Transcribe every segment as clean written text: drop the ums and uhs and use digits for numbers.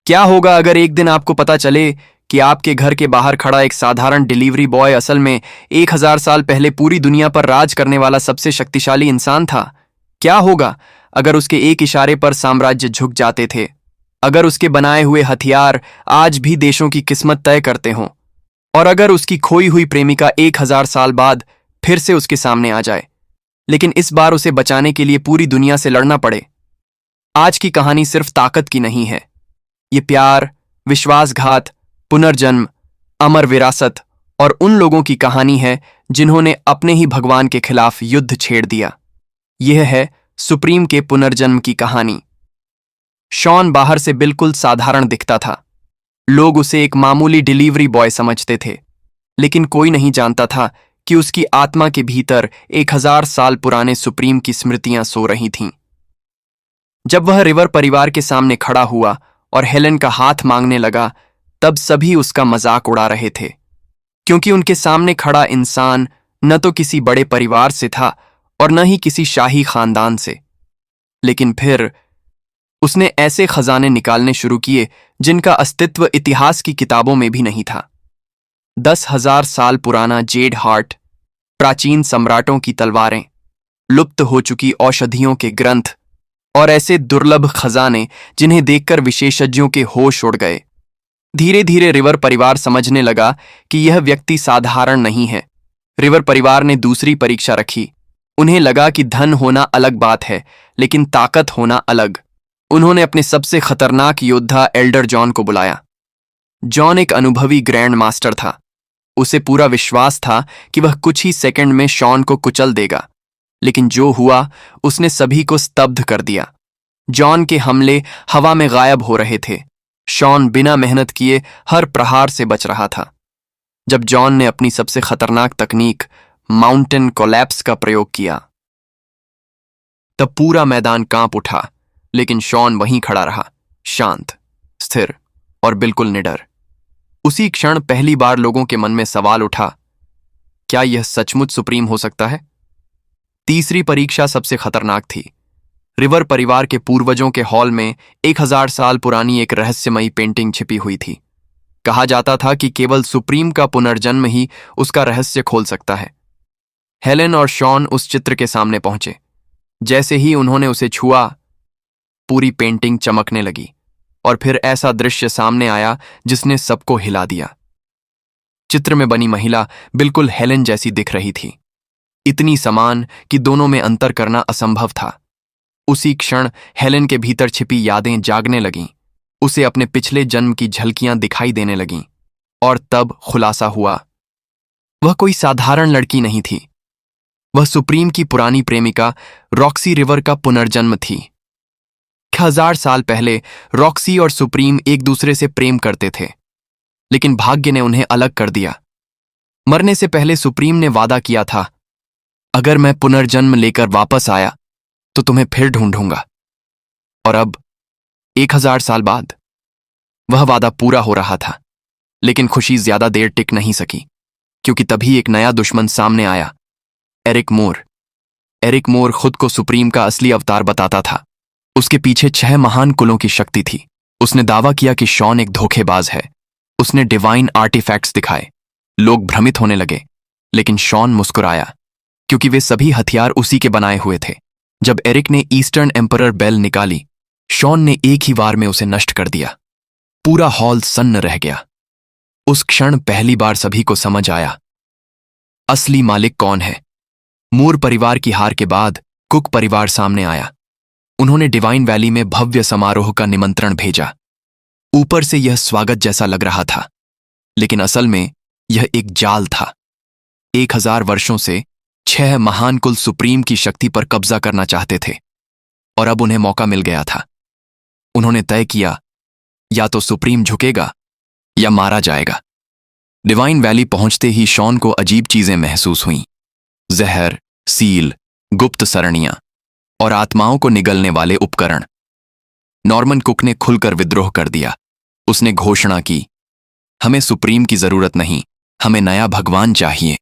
क्या होगा अगर एक दिन आपको पता चले कि आपके घर के बाहर खड़ा एक साधारण डिलीवरी बॉय असल में 1000 साल पहले पूरी दुनिया पर राज करने वाला सबसे शक्तिशाली इंसान था? क्या होगा अगर उसके एक इशारे पर साम्राज्य झुक जाते थे? अगर उसके बनाए हुए हथियार आज भी देशों की किस्मत तय करते हों? और अगर उसकी खोई हुई प्रेमिका 1000 साल बाद फिर से उसके सामने आ जाए, लेकिन इस बार उसे बचाने के लिए पूरी दुनिया से लड़ना पड़े? आज की कहानी सिर्फ ताकत की नहीं है। ये प्यार, विश्वासघात, पुनर्जन्म, अमर विरासत और उन लोगों की कहानी है जिन्होंने अपने ही भगवान के खिलाफ युद्ध छेड़ दिया। यह है सुप्रीम के पुनर्जन्म की कहानी। शॉन बाहर से बिल्कुल साधारण दिखता था। लोग उसे एक मामूली डिलीवरी बॉय समझते थे, लेकिन कोई नहीं जानता था कि उसकी आत्मा के भीतर 1000 साल पुराने सुप्रीम की स्मृतियां सो रही थीं। जब वह रिवर परिवार के सामने खड़ा हुआ और हेलेन का हाथ मांगने लगा, तब सभी उसका मजाक उड़ा रहे थे, क्योंकि उनके सामने खड़ा इंसान न तो किसी बड़े परिवार से था और न ही किसी शाही खानदान से। लेकिन फिर उसने ऐसे खजाने निकालने शुरू किए जिनका अस्तित्व इतिहास की किताबों में भी नहीं था। 10,000 साल पुराना जेड हार्ट, प्राचीन सम्राटों की तलवारें, लुप्त हो चुकी औषधियों के ग्रंथ और ऐसे दुर्लभ खजाने जिन्हें देखकर विशेषज्ञों के होश उड़ गए। धीरे धीरे रिवर परिवार समझने लगा कि यह व्यक्ति साधारण नहीं है। रिवर परिवार ने दूसरी परीक्षा रखी। उन्हें लगा कि धन होना अलग बात है, लेकिन ताकत होना अलग। उन्होंने अपने सबसे खतरनाक योद्धा एल्डर जॉन को बुलाया। जॉन एक अनुभवी ग्रैंड मास्टर था। उसे पूरा विश्वास था कि वह कुछ ही सेकंड में शॉन को कुचल देगा, लेकिन जो हुआ उसने सभी को स्तब्ध कर दिया। जॉन के हमले हवा में गायब हो रहे थे। शॉन बिना मेहनत किए हर प्रहार से बच रहा था। जब जॉन ने अपनी सबसे खतरनाक तकनीक माउंटेन कोलैप्स का प्रयोग किया, तब पूरा मैदान कांप उठा, लेकिन शॉन वहीं खड़ा रहा, शांत, स्थिर और बिल्कुल निडर। उसी क्षण पहली बार लोगों के मन में सवाल उठा, क्या यह सचमुच सुप्रीम हो सकता है? तीसरी परीक्षा सबसे खतरनाक थी। रिवर परिवार के पूर्वजों के हॉल में 1000 साल पुरानी एक रहस्यमयी पेंटिंग छिपी हुई थी। कहा जाता था कि केवल सुप्रीम का पुनर्जन्म ही उसका रहस्य खोल सकता है। हेलेन और शॉन उस चित्र के सामने पहुंचे। जैसे ही उन्होंने उसे छुआ, पूरी पेंटिंग चमकने लगी और फिर ऐसा दृश्य सामने आया जिसने सबको हिला दिया। चित्र में बनी महिला बिल्कुल हेलेन जैसी दिख रही थी, इतनी समान कि दोनों में अंतर करना असंभव था। उसी क्षण हेलेन के भीतर छिपी यादें जागने लगीं। उसे अपने पिछले जन्म की झलकियां दिखाई देने लगीं और तब खुलासा हुआ, वह कोई साधारण लड़की नहीं थी। वह सुप्रीम की पुरानी प्रेमिका रॉक्सी रिवर का पुनर्जन्म थी। 1000 साल पहले रॉक्सी और सुप्रीम एक दूसरे से प्रेम करते थे, लेकिन भाग्य ने उन्हें अलग कर दिया। मरने से पहले सुप्रीम ने वादा किया था, अगर मैं पुनर्जन्म लेकर वापस आया तो तुम्हें फिर ढूंढूंगा। और अब 1000 साल बाद वह वादा पूरा हो रहा था, लेकिन खुशी ज्यादा देर टिक नहीं सकी, क्योंकि तभी एक नया दुश्मन सामने आया, एरिक मोर। एरिक मोर खुद को सुप्रीम का असली अवतार बताता था। उसके पीछे 6 महान कुलों की शक्ति थी। उसने दावा किया कि शॉन एक धोखेबाज है। उसने डिवाइन आर्टिफैक्ट्स दिखाए। लोग भ्रमित होने लगे, लेकिन शॉन मुस्कुराया, क्योंकि वे सभी हथियार उसी के बनाए हुए थे। जब एरिक ने ईस्टर्न एम्परर बेल निकाली, शॉन ने एक ही वार में उसे नष्ट कर दिया। पूरा हॉल सन्न रह गया। उस क्षण पहली बार सभी को समझ आया, असली मालिक कौन है। मूर परिवार की हार के बाद कुक परिवार सामने आया। उन्होंने डिवाइन वैली में भव्य समारोह का निमंत्रण भेजा। ऊपर से यह स्वागत जैसा लग रहा था, लेकिन असल में यह एक जाल था। 1000 वर्षों से 6 महान कुल सुप्रीम की शक्ति पर कब्जा करना चाहते थे, और अब उन्हें मौका मिल गया था। उन्होंने तय किया, या तो सुप्रीम झुकेगा या मारा जाएगा। डिवाइन वैली पहुंचते ही शॉन को अजीब चीजें महसूस हुईं। जहर, सील, गुप्त सरणियां और आत्माओं को निगलने वाले उपकरण। नॉर्मन कुक ने खुलकर विद्रोह कर दिया। उसने घोषणा की, हमें सुप्रीम की जरूरत नहीं, हमें नया भगवान चाहिए।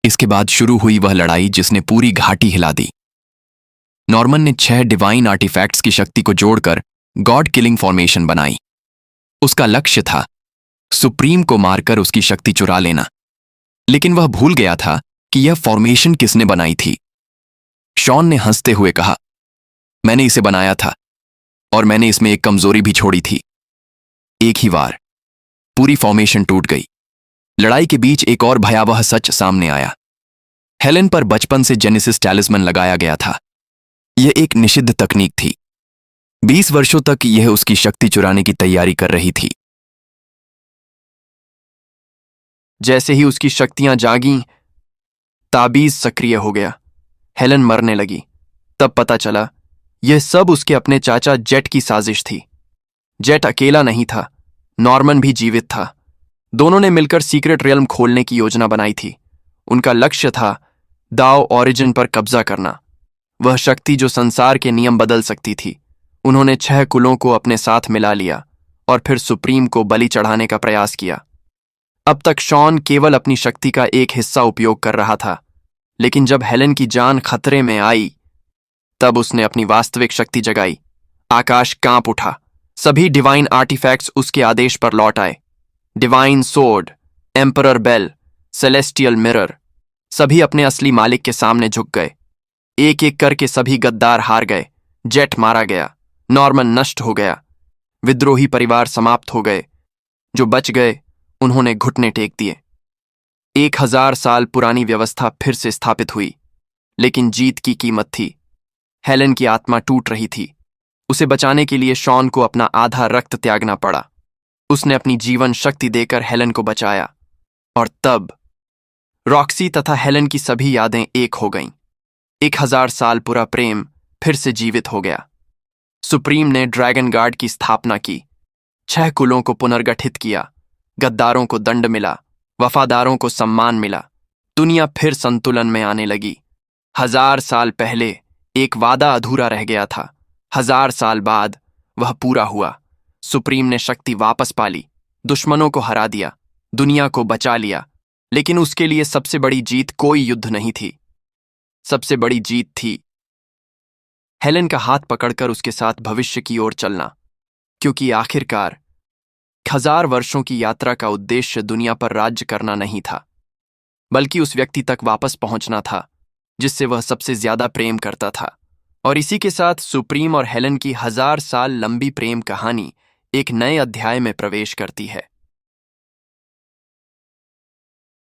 इसके बाद शुरू हुई वह लड़ाई जिसने पूरी घाटी हिला दी। नॉर्मन ने 6 डिवाइन आर्टिफैक्ट्स की शक्ति को जोड़कर गॉड किलिंग फॉर्मेशन बनाई। उसका लक्ष्य था सुप्रीम को मारकर उसकी शक्ति चुरा लेना, लेकिन वह भूल गया था कि यह फॉर्मेशन किसने बनाई थी। शॉन ने हंसते हुए कहा, मैंने इसे बनाया था और मैंने इसमें एक कमजोरी भी छोड़ी थी। एक ही बार पूरी फॉर्मेशन टूट गई। लड़ाई के बीच एक और भयावह सच सामने आया। हेलेन पर बचपन से जेनेसिस टैलिस्मन लगाया गया था। यह एक निषिद्ध तकनीक थी। 20 वर्षों तक यह उसकी शक्ति चुराने की तैयारी कर रही थी। जैसे ही उसकी शक्तियां जागीं, ताबीज सक्रिय हो गया। हेलेन मरने लगी। तब पता चला यह सब उसके अपने चाचा जेट की साजिश थी। जेट अकेला नहीं था, नॉर्मन भी जीवित था। दोनों ने मिलकर सीक्रेट रियल्म खोलने की योजना बनाई थी। उनका लक्ष्य था दाओ ओरिजिन पर कब्जा करना, वह शक्ति जो संसार के नियम बदल सकती थी। उन्होंने 6 कुलों को अपने साथ मिला लिया और फिर सुप्रीम को बलि चढ़ाने का प्रयास किया। अब तक शॉन केवल अपनी शक्ति का एक हिस्सा उपयोग कर रहा था, लेकिन जब हेलेन की जान खतरे में आई, तब उसने अपनी वास्तविक शक्ति जगाई। आकाश कांप उठा। सभी डिवाइन आर्टिफैक्ट्स उसके आदेश पर लौट आए। Divine sword, emperor bell, celestial mirror, सभी अपने असली मालिक के सामने झुक गए। एक एक करके सभी गद्दार हार गए। जेट मारा गया, नॉर्मन नष्ट हो गया, विद्रोही परिवार समाप्त हो गए। जो बच गए उन्होंने घुटने टेक दिए। 1000 साल पुरानी व्यवस्था फिर से स्थापित हुई, लेकिन जीत की कीमत थी। हेलेन की आत्मा टूट रही थी। उसे बचाने के लिए शॉन को अपना आधा रक्त त्यागना पड़ा। उसने अपनी जीवन शक्ति देकर हेलेन को बचाया, और तब रॉक्सी तथा हेलेन की सभी यादें एक हो गईं। 1000 साल पुरा प्रेम फिर से जीवित हो गया। सुप्रीम ने ड्रैगन गार्ड की स्थापना की, 6 कुलों को पुनर्गठित किया, गद्दारों को दंड मिला, वफादारों को सम्मान मिला। दुनिया फिर संतुलन में आने लगी। 1000 साल पहले एक वादा अधूरा रह गया था। 1000 साल बाद वह पूरा हुआ। सुप्रीम ने शक्ति वापस पाली, दुश्मनों को हरा दिया, दुनिया को बचा लिया। लेकिन उसके लिए सबसे बड़ी जीत कोई युद्ध नहीं थी। सबसे बड़ी जीत थी हेलेन का हाथ पकड़कर उसके साथ भविष्य की ओर चलना, क्योंकि आखिरकार 1000 वर्षों की यात्रा का उद्देश्य दुनिया पर राज्य करना नहीं था, बल्कि उस व्यक्ति तक वापस पहुंचना था जिससे वह सबसे ज्यादा प्रेम करता था। और इसी के साथ सुप्रीम और हेलेन की 1000 साल लंबी प्रेम कहानी एक नए अध्याय में प्रवेश करती है।